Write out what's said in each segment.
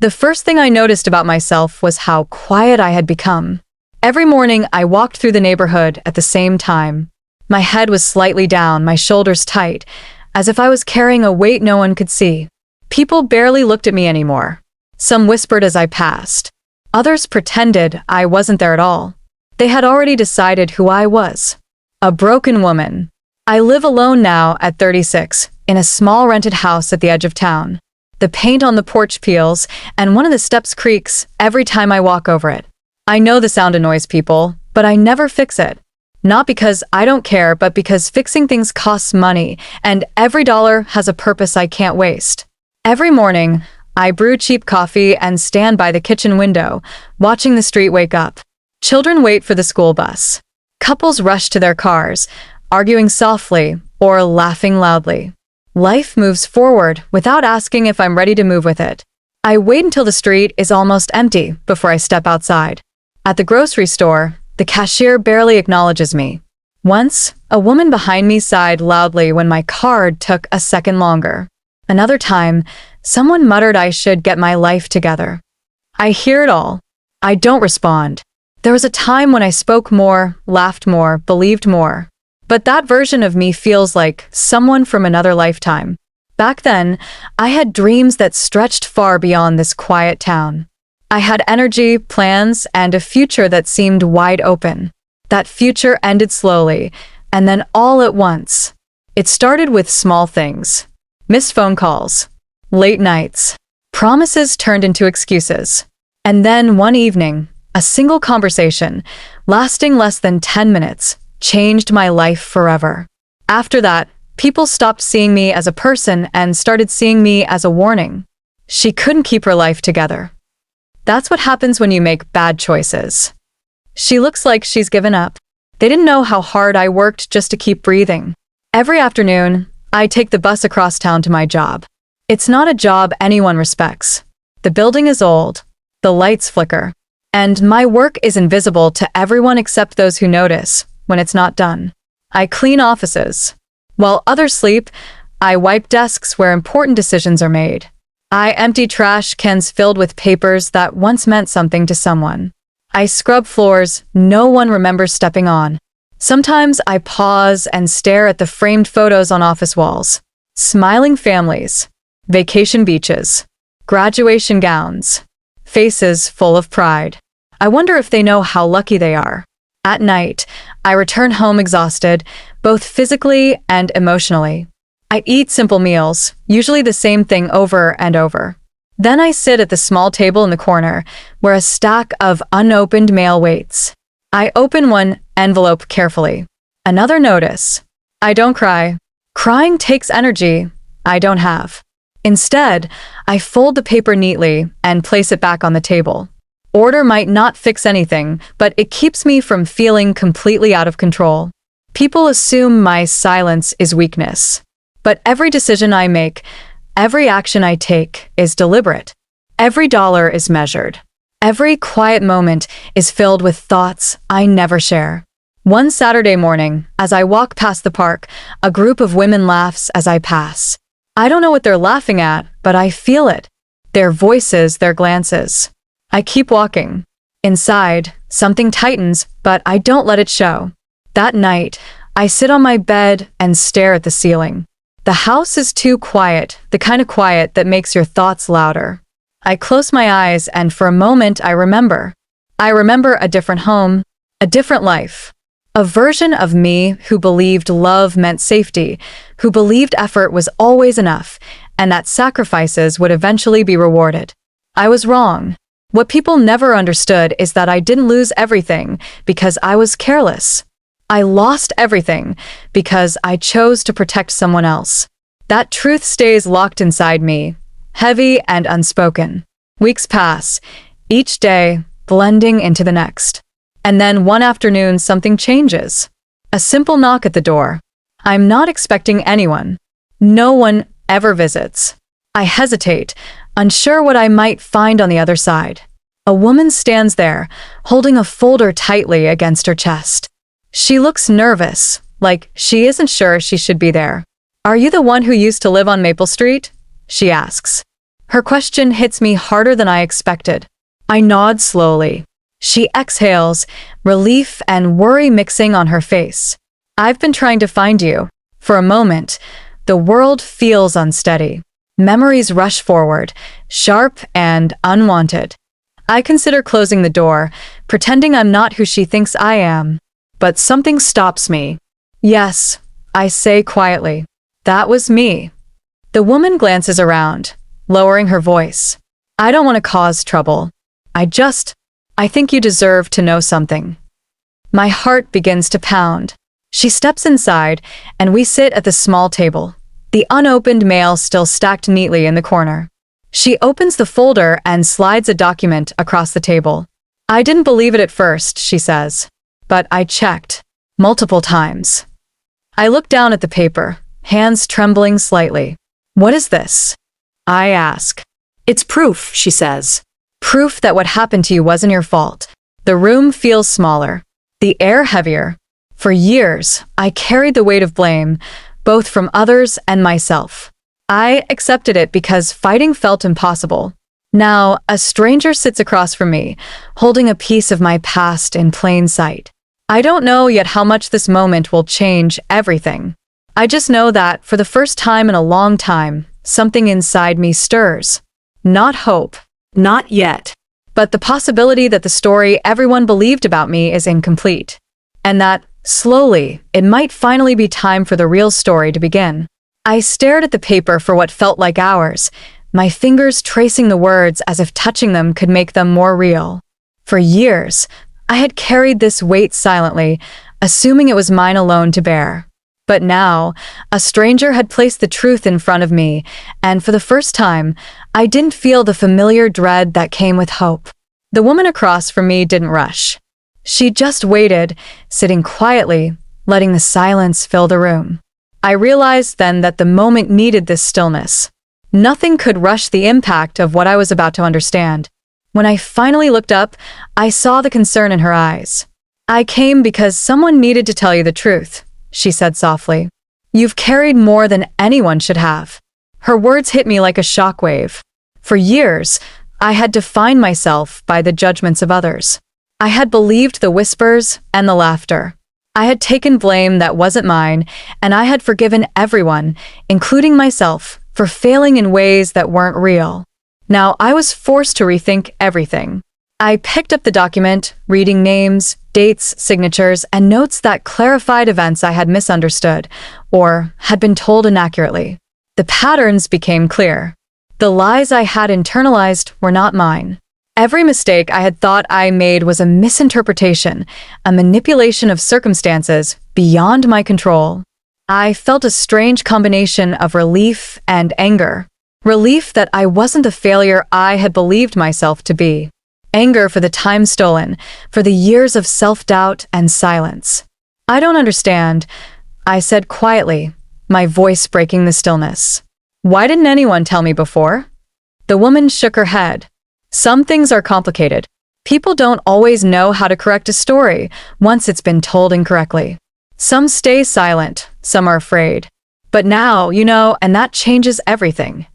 The first thing I noticed about myself was how quiet I had become. Every morning, I walked through the neighborhood at the same time. My head was slightly down, my shoulders tight, as if I was carrying a weight no one could see. People barely looked at me anymore. Some whispered as I passed. Others pretended I wasn't there at all. They had already decided who I was. A broken woman. I live alone now at 36, in a small rented house at the edge of town. The paint on the porch peels, and one of the steps creaks every time I walk over it. I know the sound annoys people, but I never fix it. Not because I don't care, but because fixing things costs money, and every dollar has a purpose I can't waste. Every morning, I brew cheap coffee and stand by the kitchen window, watching the street wake up. Children wait for the school bus. Couples rush to their cars, arguing softly or laughing loudly. Life moves forward without asking if I'm ready to move with it. I wait until the street is almost empty before I step outside. At the grocery store, the cashier barely acknowledges me. Once, a woman behind me sighed loudly when my card took a second longer. Another time, someone muttered I should get my life together. I hear it all. I don't respond. There was a time when I spoke more, laughed more, believed more. But that version of me feels like someone from another lifetime. Back then, I had dreams that stretched far beyond this quiet town. I had energy, plans, and a future that seemed wide open. That future ended slowly, and then all at once. It started with small things. Missed phone calls, late nights, promises turned into excuses. And then one evening, a single conversation, lasting less than 10 minutes, changed my life forever. After that, people stopped seeing me as a person and started seeing me as a warning. She couldn't keep her life together. That's what happens when you make bad choices. She looks like she's given up. They didn't know how hard I worked just to keep breathing. Every afternoon, I take the bus across town to my job. It's not a job anyone respects. The building is old. The lights flicker. And my work is invisible to everyone except those who notice when it's not done. I clean offices. While others sleep, I wipe desks where important decisions are made. I empty trash cans filled with papers that once meant something to someone. I scrub floors no one remembers stepping on. Sometimes I pause and stare at the framed photos on office walls. Smiling families, vacation beaches, graduation gowns, faces full of pride. I wonder if they know how lucky they are. At night, I return home exhausted, both physically and emotionally. I eat simple meals, usually the same thing over and over. Then I sit at the small table in the corner, where a stack of unopened mail waits. I open one envelope carefully. Another notice. I don't cry. Crying takes energy I don't have. Instead, I fold the paper neatly and place it back on the table. Order might not fix anything, but it keeps me from feeling completely out of control. People assume my silence is weakness. But every decision I make, every action I take is deliberate. Every dollar is measured. Every quiet moment is filled with thoughts I never share. One Saturday morning, as I walk past the park, a group of women laughs as I pass. I don't know what they're laughing at, but I feel it. Their voices, their glances. I keep walking. Inside, something tightens, but I don't let it show. That night, I sit on my bed and stare at the ceiling. The house is too quiet, the kind of quiet that makes your thoughts louder. I close my eyes and for a moment I remember. I remember a different home, a different life. A version of me who believed love meant safety, who believed effort was always enough, and that sacrifices would eventually be rewarded. I was wrong. What people never understood is that I didn't lose everything because I was careless. I lost everything because I chose to protect someone else. That truth stays locked inside me, heavy and unspoken. Weeks pass, each day blending into the next. And then one afternoon something changes. A simple knock at the door. I'm not expecting anyone. No one ever visits. I hesitate, unsure what I might find on the other side. A woman stands there, holding a folder tightly against her chest. She looks nervous, like she isn't sure she should be there. "Are you the one who used to live on Maple Street?" she asks. Her question hits me harder than I expected. I nod slowly. She exhales, relief and worry mixing on her face. I've been trying to find you. For a moment, the world feels unsteady. Memories rush forward, sharp and unwanted. I consider closing the door, pretending I'm not who she thinks I am. But something stops me. Yes, I say quietly. That was me. The woman glances around, lowering her voice. I don't want to cause trouble. I think you deserve to know something. My heart begins to pound. She steps inside, and we sit at the small table, the unopened mail still stacked neatly in the corner. She opens the folder and slides a document across the table. I didn't believe it at first, she says. But I checked. Multiple times. I look down at the paper, hands trembling slightly. What is this? I ask. It's proof, she says. Proof that what happened to you wasn't your fault. The room feels smaller, the air heavier. For years, I carried the weight of blame, both from others and myself. I accepted it because fighting felt impossible. Now, a stranger sits across from me, holding a piece of my past in plain sight. I don't know yet how much this moment will change everything. I just know that, for the first time in a long time, something inside me stirs. Not hope. Not yet. But the possibility that the story everyone believed about me is incomplete. And that, slowly, it might finally be time for the real story to begin. I stared at the paper for what felt like hours, my fingers tracing the words as if touching them could make them more real. For years, I had carried this weight silently, assuming it was mine alone to bear. But now, a stranger had placed the truth in front of me, and for the first time, I didn't feel the familiar dread that came with hope. The woman across from me didn't rush. She just waited, sitting quietly, letting the silence fill the room. I realized then that the moment needed this stillness. Nothing could rush the impact of what I was about to understand. When I finally looked up, I saw the concern in her eyes. I came because someone needed to tell you the truth, she said softly. You've carried more than anyone should have. Her words hit me like a shockwave. For years, I had defined myself by the judgments of others. I had believed the whispers and the laughter. I had taken blame that wasn't mine, and I had forgiven everyone, including myself, for failing in ways that weren't real. Now I was forced to rethink everything. I picked up the document, reading names, dates, signatures, and notes that clarified events I had misunderstood, or had been told inaccurately. The patterns became clear. The lies I had internalized were not mine. Every mistake I had thought I made was a misinterpretation, a manipulation of circumstances beyond my control. I felt a strange combination of relief and anger. Relief that I wasn't the failure I had believed myself to be. Anger for the time stolen, for the years of self-doubt and silence. I don't understand, I said quietly, my voice breaking the stillness. Why didn't anyone tell me before? The woman shook her head. Some things are complicated. People don't always know how to correct a story once it's been told incorrectly. Some stay silent, some are afraid. But now, and that changes everything.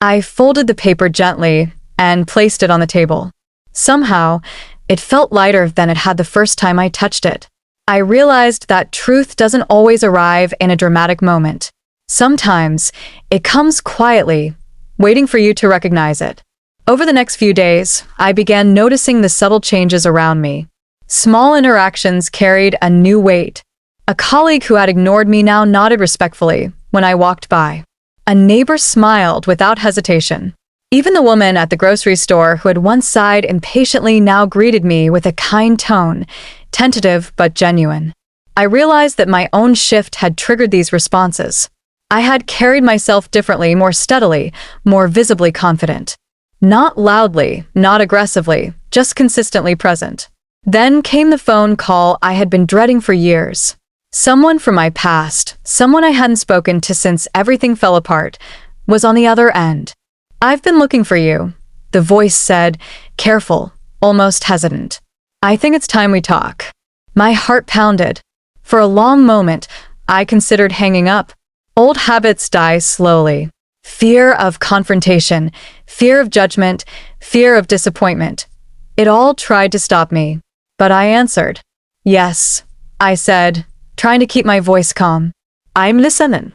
I folded the paper gently and placed it on the table. Somehow, it felt lighter than it had the first time I touched it. I realized that truth doesn't always arrive in a dramatic moment. Sometimes, it comes quietly, waiting for you to recognize it. Over the next few days, I began noticing the subtle changes around me. Small interactions carried a new weight. A colleague who had ignored me now nodded respectfully when I walked by. A neighbor smiled without hesitation. Even the woman at the grocery store who had once sighed impatiently now greeted me with a kind tone, tentative but genuine. I realized that my own shift had triggered these responses. I had carried myself differently, more steadily, more visibly confident. Not loudly, not aggressively, just consistently present. Then came the phone call I had been dreading for years. Someone from my past, someone I hadn't spoken to since everything fell apart, was on the other end. I've been looking for you, the voice said, careful, almost hesitant. I think it's time we talk. My heart pounded. For a long moment, I considered hanging up. Old habits die slowly. Fear of confrontation, fear of judgment, fear of disappointment. It all tried to stop me. But I answered. Yes, I said, trying to keep my voice calm. I'm listening.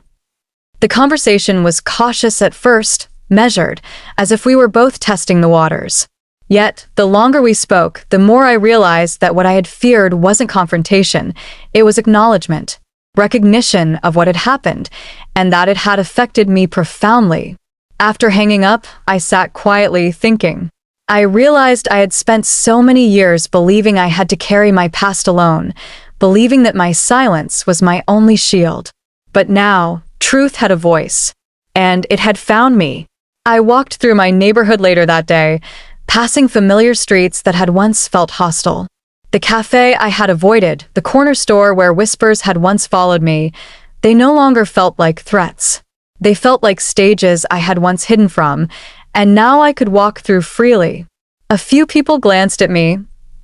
The conversation was cautious at first, measured, as if we were both testing the waters. Yet, the longer we spoke, the more I realized that what I had feared wasn't confrontation, it was acknowledgement, recognition of what had happened, and that it had affected me profoundly. After hanging up, I sat quietly thinking. I realized I had spent so many years believing I had to carry my past alone, believing that my silence was my only shield. But now, truth had a voice, and it had found me. I walked through my neighborhood later that day, passing familiar streets that had once felt hostile. The cafe I had avoided, the corner store where whispers had once followed me, they no longer felt like threats. They felt like stages I had once hidden from, and now I could walk through freely. A few people glanced at me,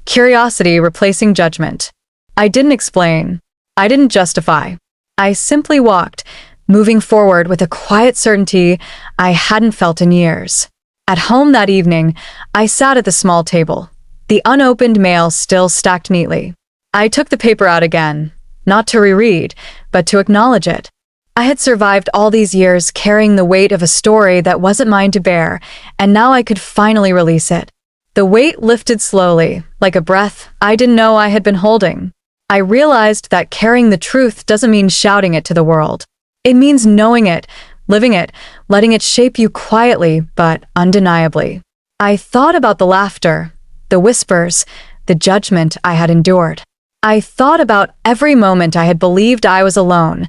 curiosity replacing judgment. I didn't explain. I didn't justify. I simply walked, moving forward with a quiet certainty I hadn't felt in years. At home that evening, I sat at the small table, the unopened mail still stacked neatly. I took the paper out again, not to reread, but to acknowledge it. I had survived all these years carrying the weight of a story that wasn't mine to bear, and now I could finally release it. The weight lifted slowly, like a breath I didn't know I had been holding. I realized that carrying the truth doesn't mean shouting it to the world. It means knowing it, living it, letting it shape you quietly but undeniably. I thought about the laughter, the whispers, the judgment I had endured. I thought about every moment I had believed I was alone,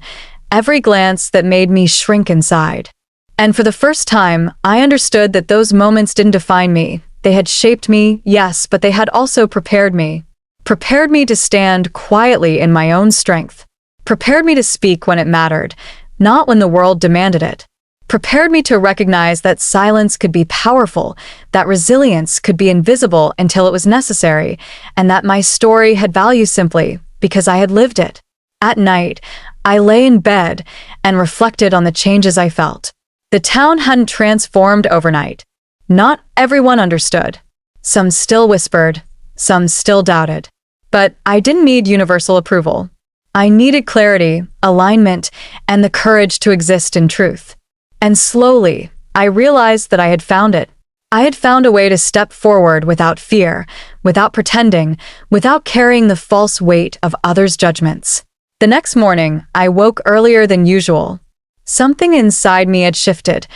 every glance that made me shrink inside. And for the first time, I understood that those moments didn't define me. They had shaped me, yes, but they had also prepared me. Prepared me to stand quietly in my own strength. Prepared me to speak when it mattered, not when the world demanded it. Prepared me to recognize that silence could be powerful, that resilience could be invisible until it was necessary, and that my story had value simply because I had lived it. At night, I lay in bed and reflected on the changes I felt. The town hadn't transformed overnight. Not everyone understood. Some still whispered, some still doubted. But I didn't need universal approval. I needed clarity, alignment, and the courage to exist in truth. And slowly, I realized that I had found it. I had found a way to step forward without fear, without pretending, without carrying the false weight of others' judgments. The next morning, I woke earlier than usual. Something inside me had shifted,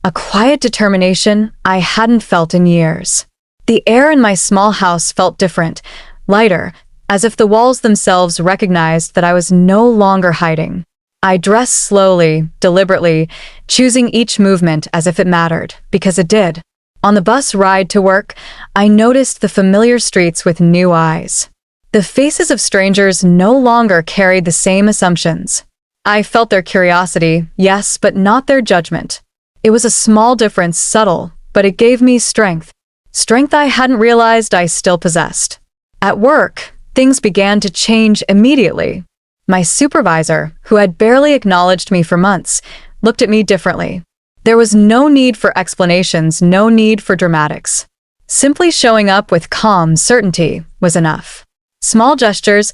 a quiet determination I hadn't felt in years. The air in my small house felt different, lighter, as if the walls themselves recognized that I was no longer hiding. I dressed slowly, deliberately, choosing each movement as if it mattered, because it did. On the bus ride to work, I noticed the familiar streets with new eyes. The faces of strangers no longer carried the same assumptions. I felt their curiosity, yes, but not their judgment. It was a small difference, subtle, but it gave me strength. Strength I hadn't realized I still possessed. At work, things began to change immediately. My supervisor, who had barely acknowledged me for months, looked at me differently. There was no need for explanations, no need for dramatics. Simply showing up with calm certainty was enough. Small gestures,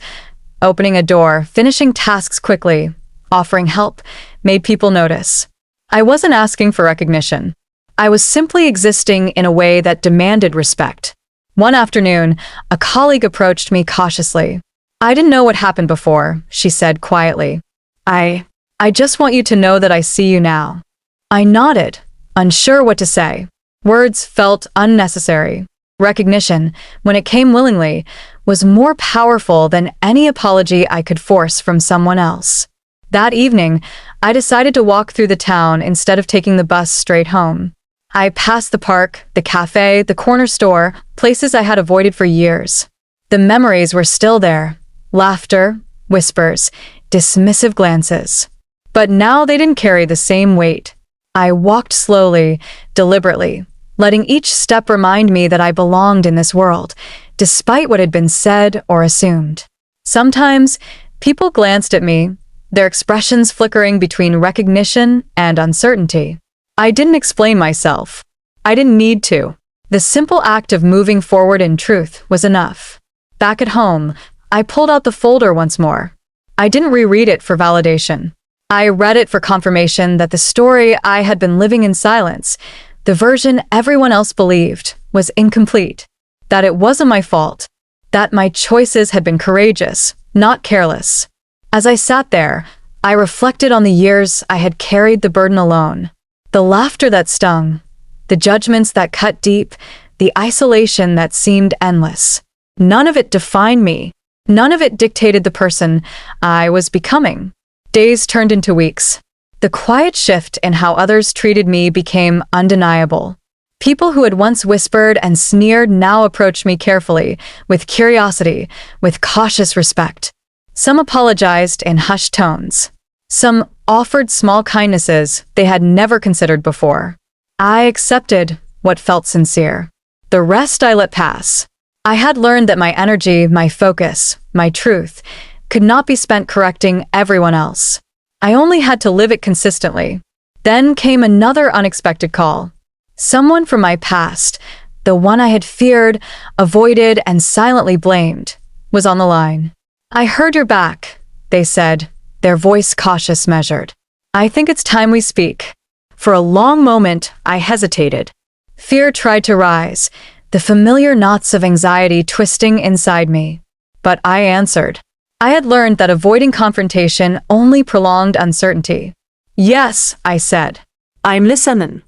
opening a door, finishing tasks quickly, offering help, made people notice. I wasn't asking for recognition. I was simply existing in a way that demanded respect. One afternoon, a colleague approached me cautiously. "I didn't know what happened before," she said quietly. I just want you to know that I see you now." I nodded, unsure what to say. Words felt unnecessary. Recognition, when it came willingly, was more powerful than any apology I could force from someone else. That evening, I decided to walk through the town instead of taking the bus straight home. I passed the park, the cafe, the corner store, places I had avoided for years. The memories were still there. Laughter, whispers, dismissive glances. But now they didn't carry the same weight. I walked slowly, deliberately, letting each step remind me that I belonged in this world, despite what had been said or assumed. Sometimes, people glanced at me, their expressions flickering between recognition and uncertainty. I didn't explain myself. I didn't need to. The simple act of moving forward in truth was enough. Back at home, I pulled out the folder once more. I didn't reread it for validation. I read it for confirmation that the story I had been living in silence, the version everyone else believed, was incomplete. That it wasn't my fault. That my choices had been courageous, not careless. As I sat there, I reflected on the years I had carried the burden alone. The laughter that stung, the judgments that cut deep, the isolation that seemed endless. None of it defined me. None of it dictated the person I was becoming. Days turned into weeks. The quiet shift in how others treated me became undeniable. People who had once whispered and sneered now approached me carefully, with curiosity, with cautious respect. Some apologized in hushed tones. Some offered small kindnesses they had never considered before. I accepted what felt sincere. The rest I let pass. I had learned that my energy, my focus, my truth, could not be spent correcting everyone else. I only had to live it consistently. Then came another unexpected call. Someone from my past, the one I had feared, avoided, and silently blamed, was on the line. "I heard you're back," they said, their voice cautious, measured. "I think it's time we speak." For a long moment, I hesitated. Fear tried to rise, the familiar knots of anxiety twisting inside me. But I answered. I had learned that avoiding confrontation only prolonged uncertainty. "Yes," I said. "I'm listening."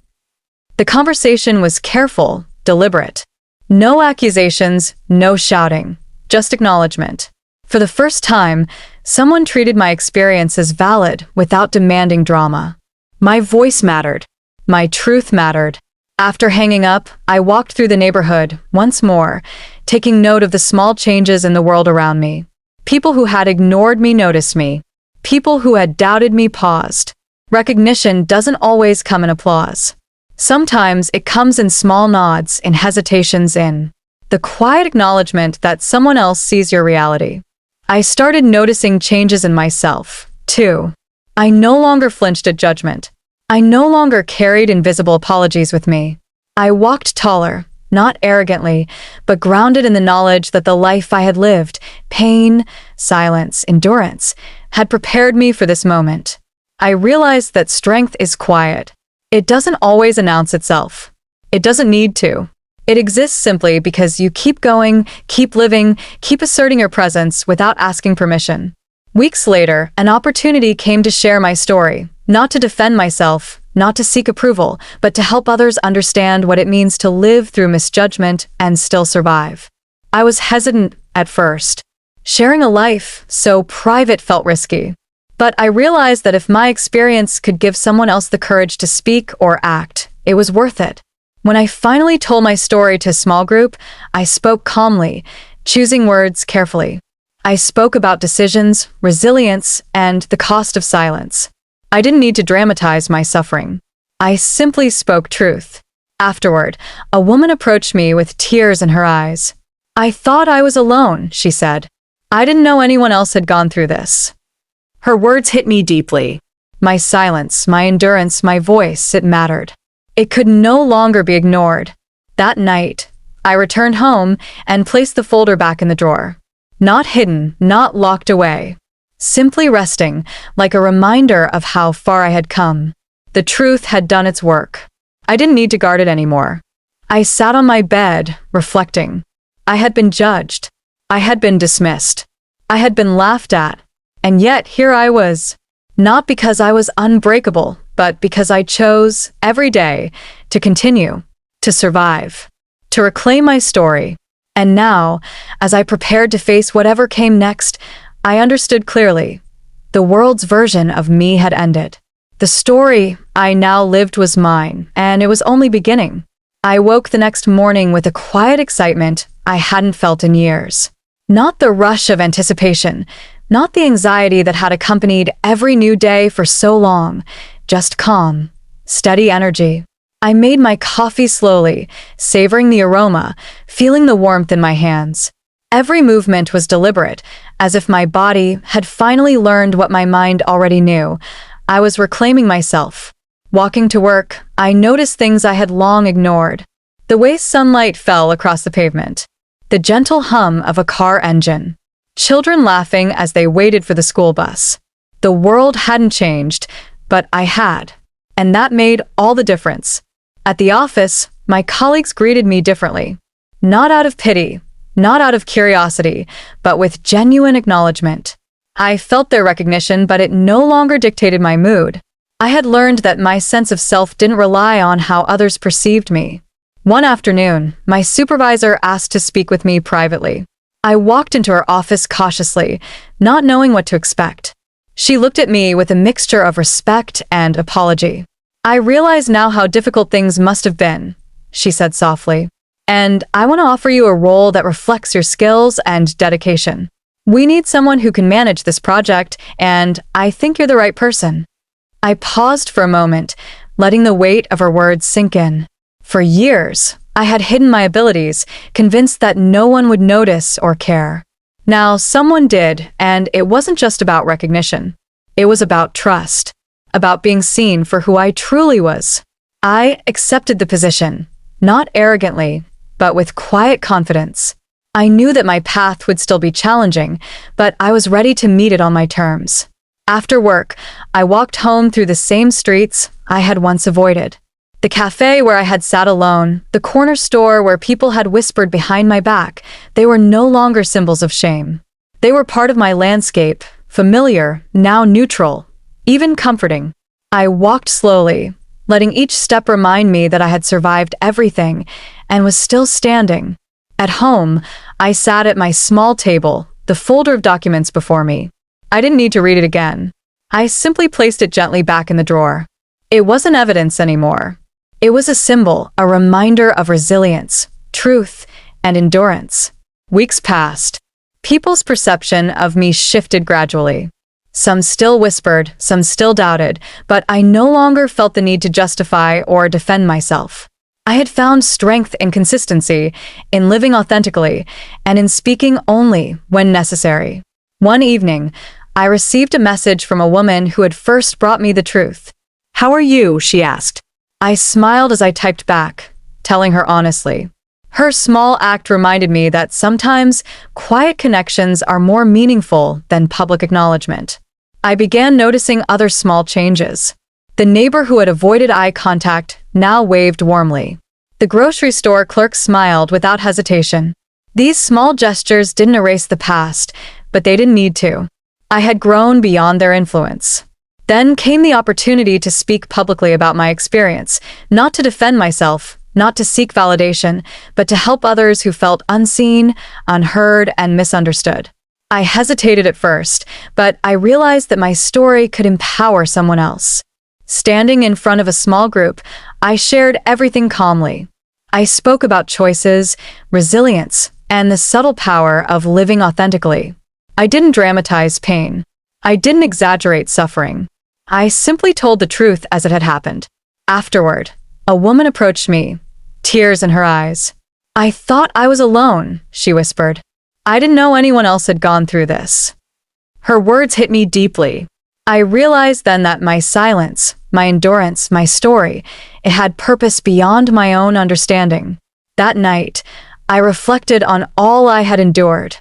The conversation was careful, deliberate. No accusations, no shouting, just acknowledgement. For the first time, someone treated my experience as valid without demanding drama. My voice mattered. My truth mattered. After hanging up, I walked through the neighborhood once more, taking note of the small changes in the world around me. People who had ignored me noticed me. People who had doubted me paused. Recognition doesn't always come in applause. Sometimes it comes in small nods, in hesitations, in the quiet acknowledgement that someone else sees your reality. I started noticing changes in myself, too. I no longer flinched at judgment. I no longer carried invisible apologies with me. I walked taller, not arrogantly, but grounded in the knowledge that the life I had lived, pain, silence, endurance, had prepared me for this moment. I realized that strength is quiet. It doesn't always announce itself. It doesn't need to. It exists simply because you keep going, keep living, keep asserting your presence without asking permission. Weeks later, an opportunity came to share my story, not to defend myself, not to seek approval, but to help others understand what it means to live through misjudgment and still survive. I was hesitant at first. Sharing a life so private felt risky. But I realized that if my experience could give someone else the courage to speak or act, it was worth it. When I finally told my story to a small group, I spoke calmly, choosing words carefully. I spoke about decisions, resilience, and the cost of silence. I didn't need to dramatize my suffering. I simply spoke truth. Afterward, a woman approached me with tears in her eyes. "I thought I was alone," she said. "I didn't know anyone else had gone through this." Her words hit me deeply. My silence, my endurance, my voice, it mattered. It could no longer be ignored. That night, I returned home and placed the folder back in the drawer. Not hidden, not locked away. Simply resting, like a reminder of how far I had come. The truth had done its work. I didn't need to guard it anymore. I sat on my bed, reflecting. I had been judged. I had been dismissed. I had been laughed at. And yet here I was. Not because I was unbreakable, but because I chose, every day, to continue, to survive, to reclaim my story. And now, as I prepared to face whatever came next, I understood clearly. The world's version of me had ended. The story I now lived was mine, and it was only beginning. I woke the next morning with a quiet excitement I hadn't felt in years. Not the rush of anticipation, not the anxiety that had accompanied every new day for so long, just calm, steady energy. I made my coffee slowly, savoring the aroma, feeling the warmth in my hands. Every movement was deliberate, as if my body had finally learned what my mind already knew. I was reclaiming myself. Walking to work, I noticed things I had long ignored. The way sunlight fell across the pavement, the gentle hum of a car engine, children laughing as they waited for the school bus. The world hadn't changed, but I had. And that made all the difference. At the office, my colleagues greeted me differently. Not out of pity, not out of curiosity, but with genuine acknowledgement. I felt their recognition, but it no longer dictated my mood. I had learned that my sense of self didn't rely on how others perceived me. One afternoon, my supervisor asked to speak with me privately. I walked into her office cautiously, not knowing what to expect. She looked at me with a mixture of respect and apology. "I realize now how difficult things must have been," she said softly. "And I want to offer you a role that reflects your skills and dedication. We need someone who can manage this project, and I think you're the right person." I paused for a moment, letting the weight of her words sink in. For years, I had hidden my abilities, convinced that no one would notice or care. Now, someone did, and it wasn't just about recognition. It was about trust, about being seen for who I truly was. I accepted the position, not arrogantly, but with quiet confidence. I knew that my path would still be challenging, but I was ready to meet it on my terms. After work, I walked home through the same streets I had once avoided. The cafe where I had sat alone, the corner store where people had whispered behind my back, they were no longer symbols of shame. They were part of my landscape, familiar, now neutral, even comforting. I walked slowly, letting each step remind me that I had survived everything and was still standing. At home, I sat at my small table, the folder of documents before me. I didn't need to read it again. I simply placed it gently back in the drawer. It wasn't evidence anymore. It was a symbol, a reminder of resilience, truth, and endurance. Weeks passed. People's perception of me shifted gradually. Some still whispered, some still doubted, but I no longer felt the need to justify or defend myself. I had found strength in consistency, in living authentically, and in speaking only when necessary. One evening, I received a message from a woman who had first brought me the truth. "How are you?" she asked. I smiled as I typed back, telling her honestly. Her small act reminded me that sometimes quiet connections are more meaningful than public acknowledgement. I began noticing other small changes. The neighbor who had avoided eye contact now waved warmly. The grocery store clerk smiled without hesitation. These small gestures didn't erase the past, but they didn't need to. I had grown beyond their influence. Then came the opportunity to speak publicly about my experience, not to defend myself, not to seek validation, but to help others who felt unseen, unheard, and misunderstood. I hesitated at first, but I realized that my story could empower someone else. Standing in front of a small group, I shared everything calmly. I spoke about choices, resilience, and the subtle power of living authentically. I didn't dramatize pain. I didn't exaggerate suffering. I simply told the truth as it had happened. Afterward, a woman approached me, tears in her eyes. "I thought I was alone," she whispered. "I didn't know anyone else had gone through this." Her words hit me deeply. I realized then that my silence, my endurance, my story, it had purpose beyond my own understanding. That night, I reflected on all I had endured.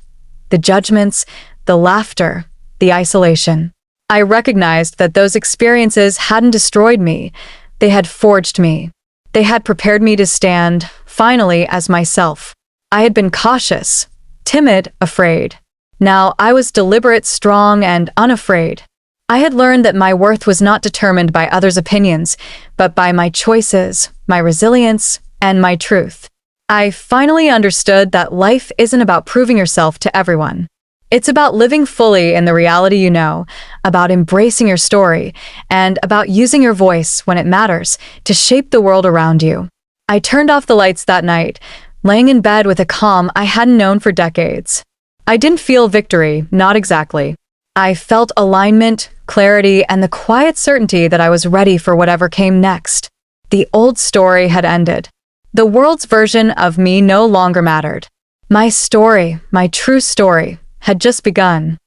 The judgments, the laughter, the isolation. I recognized that those experiences hadn't destroyed me. They had forged me. They had prepared me to stand, finally, as myself. I had been cautious, timid, afraid. Now I was deliberate, strong, and unafraid. I had learned that my worth was not determined by others' opinions, but by my choices, my resilience, and my truth. I finally understood that life isn't about proving yourself to everyone. It's about living fully in the reality you know, about embracing your story, and about using your voice when it matters to shape the world around you. I turned off the lights that night, laying in bed with a calm I hadn't known for decades. I didn't feel victory, not exactly. I felt alignment, clarity, and the quiet certainty that I was ready for whatever came next. The old story had ended. The world's version of me no longer mattered. My story, my true story, had just begun.